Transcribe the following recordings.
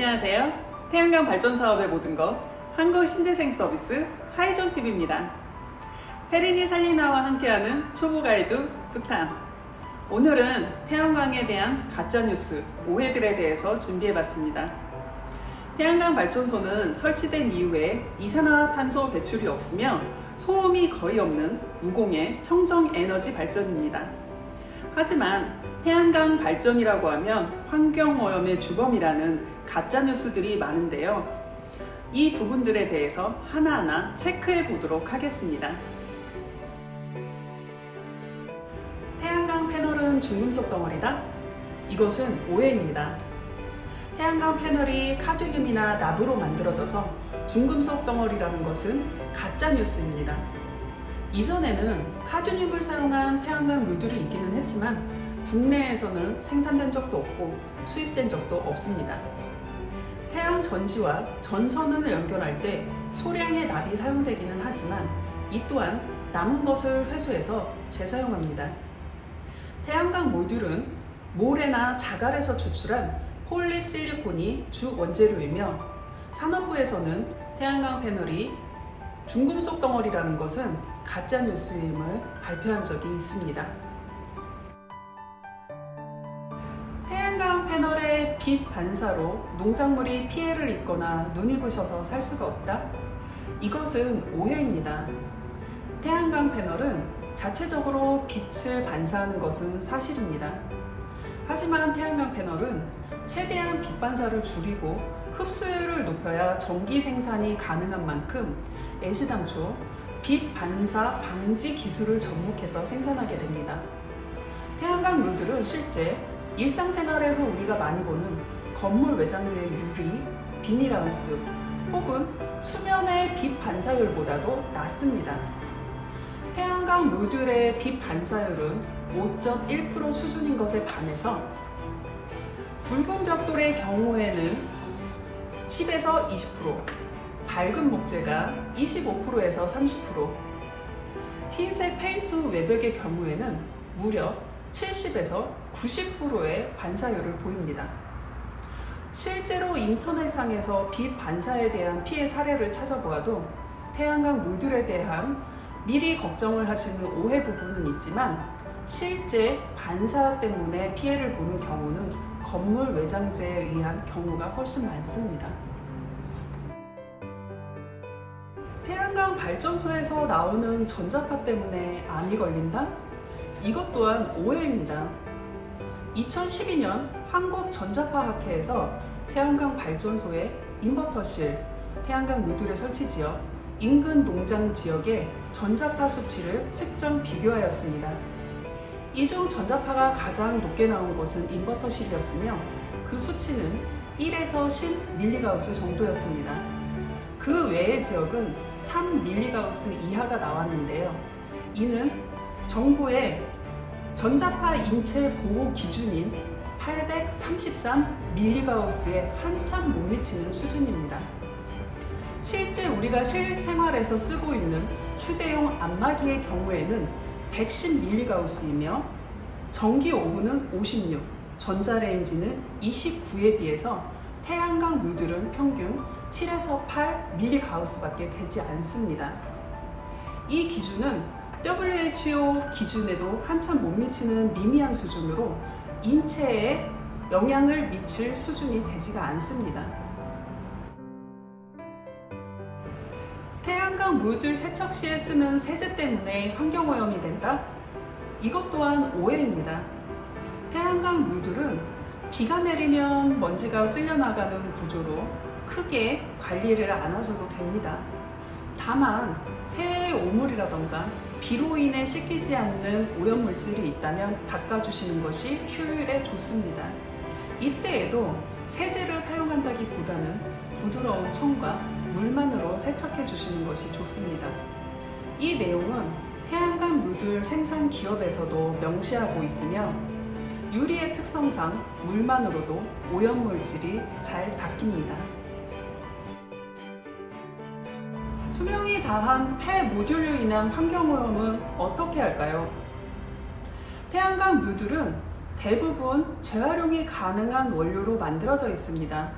안녕하세요. 태양광 발전 사업의 모든 것 한국신재생 서비스 하이존TV입니다. 혜린이 살리나와 함께하는 초보 가이드 9탄. 오늘은 태양광에 대한 가짜뉴스, 오해들에 대해서 준비해봤습니다. 태양광 발전소는 설치된 이후에 이산화탄소 배출이 없으며 소음이 거의 없는 무공해 청정 에너지 발전입니다. 하지만 태양광 발전이라고 하면 환경오염의 주범이라는 가짜뉴스들이 많은데요. 이 부분들에 대해서 하나하나 체크해 보도록 하겠습니다. 태양광 패널은 중금속 덩어리다? 이것은 오해입니다. 태양광 패널이 카드뮴이나 납으로 만들어져서 중금속 덩어리라는 것은 가짜뉴스입니다. 이전에는 카드뮴을 사용한 태양광 모듈이 있기는 했지만 국내에서는 생산된 적도 없고 수입된 적도 없습니다. 태양 전지와 전선을 연결할 때 소량의 납이 사용되기는 하지만 이 또한 남은 것을 회수해서 재사용합니다. 태양광 모듈은 모래나 자갈에서 추출한 폴리실리콘이 주 원재료이며 산업부에서는 태양광 패널이 중금속 덩어리라는 것은 가짜뉴스임을 발표한 적이 있습니다. 태양광 패널의 빛 반사로 농작물이 피해를 입거나 눈이 부셔서 살 수가 없다? 이것은 오해입니다. 태양광 패널은 자체적으로 빛을 반사하는 것은 사실입니다. 하지만 태양광 패널은 최대한 빛 반사를 줄이고 흡수율을 높여야 전기 생산이 가능한 만큼 애시당초 빛 반사 방지 기술을 접목해서 생산하게 됩니다. 태양광 모듈은 실제 일상생활에서 우리가 많이 보는 건물 외장재의 유리, 비닐하우스 혹은 수면의 빛 반사율보다도 낮습니다. 태양광 모듈의 빛 반사율은 5.1% 수준인 것에 반해서 붉은 벽돌의 경우에는 10에서 20%, 밝은 목재가 25%에서 30%, 흰색 페인트 외벽의 경우에는 무려 70에서 90%의 반사율을 보입니다. 실제로 인터넷상에서 빛 반사에 대한 피해 사례를 찾아보아도 태양광 모듈에 대한 미리 걱정을 하시는 오해 부분은 있지만 실제 반사 때문에 피해를 보는 경우는 건물 외장재에 의한 경우가 훨씬 많습니다. 태양광 발전소에서 나오는 전자파 때문에 암이 걸린다? 이것 또한 오해입니다. 2012년 한국전자파학회에서 태양광 발전소의 인버터실, 태양광 모듈의 설치지역, 인근 농장 지역의 전자파 수치를 측정 비교하였습니다. 이 중 전자파가 가장 높게 나온 곳은 인버터실이었으며 그 수치는 1에서 10mgauss 정도였습니다. 그 외의 지역은 3mgauss 이하가 나왔는데요. 이는 정부의 전자파 인체 보호 기준인 833mgauss에 한참 못 미치는 수준입니다. 실제 우리가 실생활에서 쓰고 있는 휴대용 안마기의 경우에는 110mgauss이며 전기 오븐은 56, 전자레인지는 29에 비해서 태양광 모듈은 평균 7에서 8mgauss밖에 되지 않습니다. 이 기준은 WHO 기준에도 한참 못 미치는 미미한 수준으로 인체에 영향을 미칠 수준이 되지가 않습니다. 태양광 모듈 세척 시에 쓰는 세제 때문에 환경오염이 된다? 이것 또한 오해입니다. 태양광 모듈은 비가 내리면 먼지가 쓸려나가는 구조로 크게 관리를 안 하셔도 됩니다. 다만 새해 오물이라던가 비로 인해 씻기지 않는 오염물질이 있다면 닦아주시는 것이 효율에 좋습니다. 이때에도 세제를 사용한다기보다는 부드러운 청과 물만으로 세척해 주시는 것이 좋습니다. 이 내용은 태양광 모듈 생산 기업에서도 명시하고 있으며 유리의 특성상 물만으로도 오염물질이 잘 닦입니다. 수명이 다한 폐 모듈로 인한 환경오염은 어떻게 할까요? 태양광 모듈은 대부분 재활용이 가능한 원료로 만들어져 있습니다.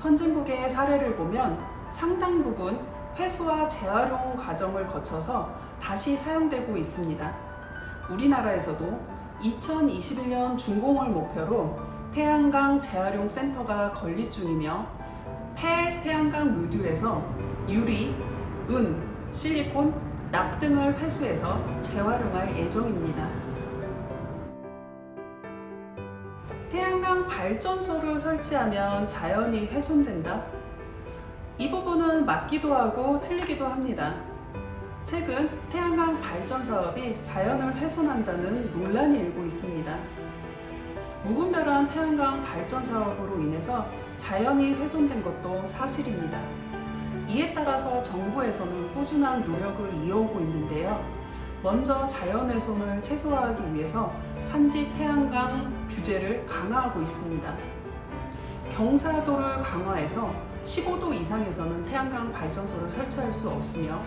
선진국의 사례를 보면 상당 부분 회수와 재활용 과정을 거쳐서 다시 사용되고 있습니다. 우리나라에서도 2021년 준공을 목표로 태양광 재활용 센터가 건립 중이며 폐태양광 모듈에서 유리, 은, 실리콘, 납 등을 회수해서 재활용할 예정입니다. 태양광 발전소를 설치하면 자연이 훼손된다? 이 부분은 맞기도 하고 틀리기도 합니다. 최근 태양광 발전 사업이 자연을 훼손한다는 논란이 일고 있습니다. 무분별한 태양광 발전 사업으로 인해서 자연이 훼손된 것도 사실입니다. 이에 따라서 정부에서는 꾸준한 노력을 이어오고 있는데요. 먼저 자연 훼손을 최소화하기 위해서 산지 태양광 규제를 강화하고 있습니다. 경사도를 강화해서 15도 이상에서는 태양광 발전소를 설치할 수 없으며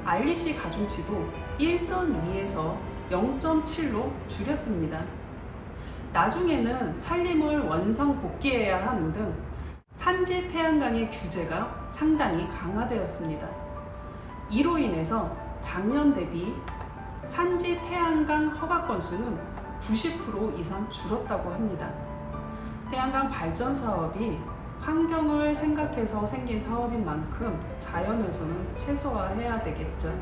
REC 가중치도 1.2에서 0.7로 줄였습니다. 나중에는 산림을 원상 복귀해야 하는 등 산지 태양광의 규제가 상당히 강화되었습니다. 이로 인해서 작년 대비 산지 태양광 허가 건수는 90% 이상 줄었다고 합니다. 태양광 발전 사업이 환경을 생각해서 생긴 사업인 만큼 자연 훼손은 최소화해야 되겠죠.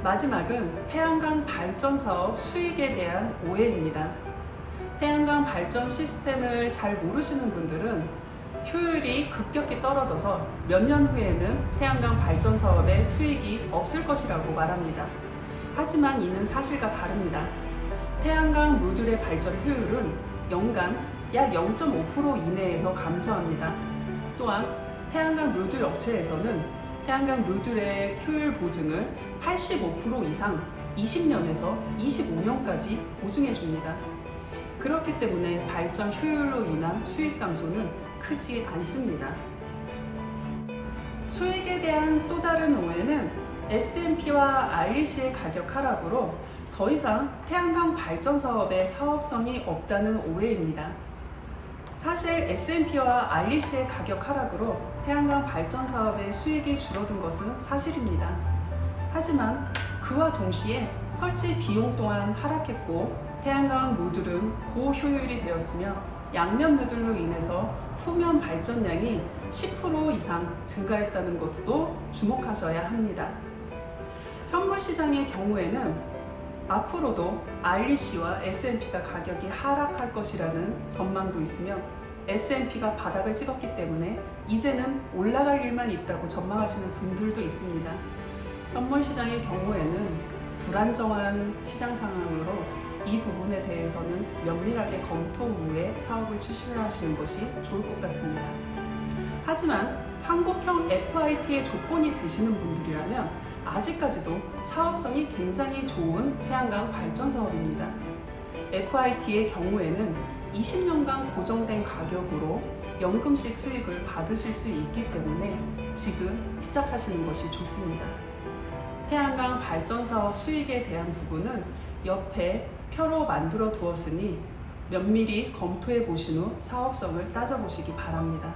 마지막은 태양광 발전 사업 수익에 대한 오해입니다. 태양광 발전 시스템을 잘 모르시는 분들은 효율이 급격히 떨어져서 몇 년 후에는 태양광 발전 사업에 수익이 없을 것이라고 말합니다. 하지만 이는 사실과 다릅니다. 태양광 모듈의 발전 효율은 연간 약 0.5% 이내에서 감소합니다. 또한 태양광 모듈 업체에서는 태양광 모듈의 효율 보증을 85% 이상 20년에서 25년까지 보증해 줍니다. 그렇기 때문에 발전 효율로 인한 수익 감소는 크지 않습니다. 수익에 대한 또 다른 오해는 S&P와 REC의 가격 하락으로 더 이상 태양광 발전 사업의 사업성이 없다는 오해입니다. 사실 S&P와 REC의 가격 하락으로 태양광 발전 사업의 수익이 줄어든 것은 사실입니다. 하지만 그와 동시에 설치 비용 또한 하락했고 태양광 모듈은 고효율이 되었으며 양면 모듈로 인해서 후면 발전량이 10% 이상 증가했다는 것도 주목하셔야 합니다. 현물 시장의 경우에는 앞으로도 REC와 S&P가 가격이 하락할 것이라는 전망도 있으며 S&P가 바닥을 찍었기 때문에 이제는 올라갈 일만 있다고 전망하시는 분들도 있습니다. 현물 시장의 경우에는 불안정한 시장 상황으로 이 부분에 대해서는 면밀하게 검토 후에 사업을 추진하시는 것이 좋을 것 같습니다. 하지만 한국형 FIT의 조건이 되시는 분들이라면 아직까지도 사업성이 굉장히 좋은 태양광 발전 사업입니다. FIT의 경우에는 20년간 고정된 가격으로 연금식 수익을 받으실 수 있기 때문에 지금 시작하시는 것이 좋습니다. 태양광 발전 사업 수익에 대한 부분은 옆에 표로 만들어 두었으니 면밀히 검토해 보신 후 사업성을 따져보시기 바랍니다.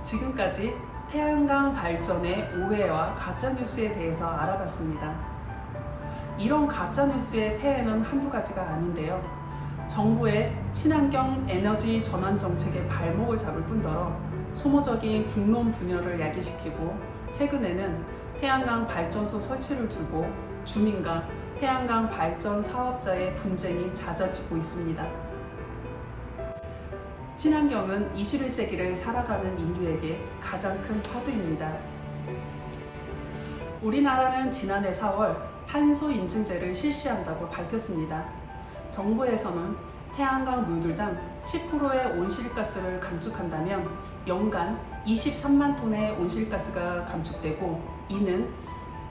지금까지 태양광 발전의 오해와 가짜뉴스에 대해서 알아봤습니다. 이런 가짜뉴스의 폐해는 한두 가지가 아닌데요. 정부의 친환경 에너지 전환 정책에 발목을 잡을 뿐더러 소모적인 국론 분열을 야기시키고 최근에는 태양광 발전소 설치를 두고 주민과 태양광 발전 사업자의 분쟁이 잦아지고 있습니다. 친환경은 21세기를 살아가는 인류에게 가장 큰 화두입니다. 우리나라는 지난해 4월 탄소 인증제를 실시한다고 밝혔습니다. 정부에서는 태양광 모듈당 10%의 온실가스를 감축한다면 연간 23만 톤의 온실가스가 감축되고 이는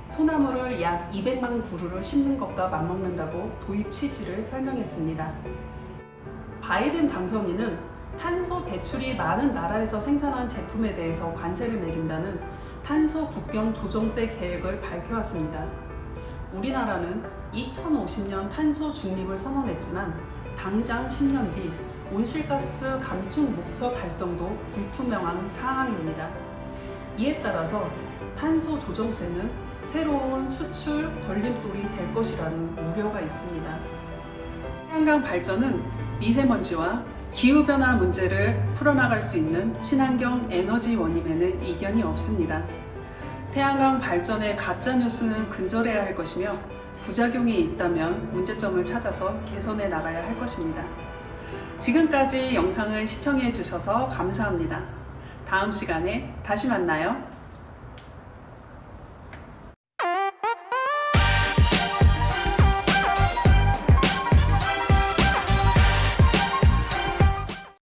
소나무를 약 200만 그루를 심는 것과 맞먹는다고 도입 취지를 설명했습니다. 바이든 당선인은 탄소 배출이 많은 나라에서 생산한 제품에 대해서 관세를 매긴다는 탄소 국경 조정세 계획을 밝혀왔습니다. 우리나라는 2050년 탄소 중립을 선언했지만 당장 10년 뒤 온실가스 감축 목표 달성도 불투명한 상황입니다. 이에 따라서 탄소 조정세는 새로운 수출 걸림돌이 될 것이라는 우려가 있습니다. 태양광 발전은 미세먼지와 기후변화 문제를 풀어나갈 수 있는 친환경 에너지원임에는 이견이 없습니다. 태양광 발전의 가짜뉴스는 근절해야 할 것이며 부작용이 있다면 문제점을 찾아서 개선해 나가야 할 것입니다. 지금까지 영상을 시청해 주셔서 감사합니다. 다음 시간에 다시 만나요.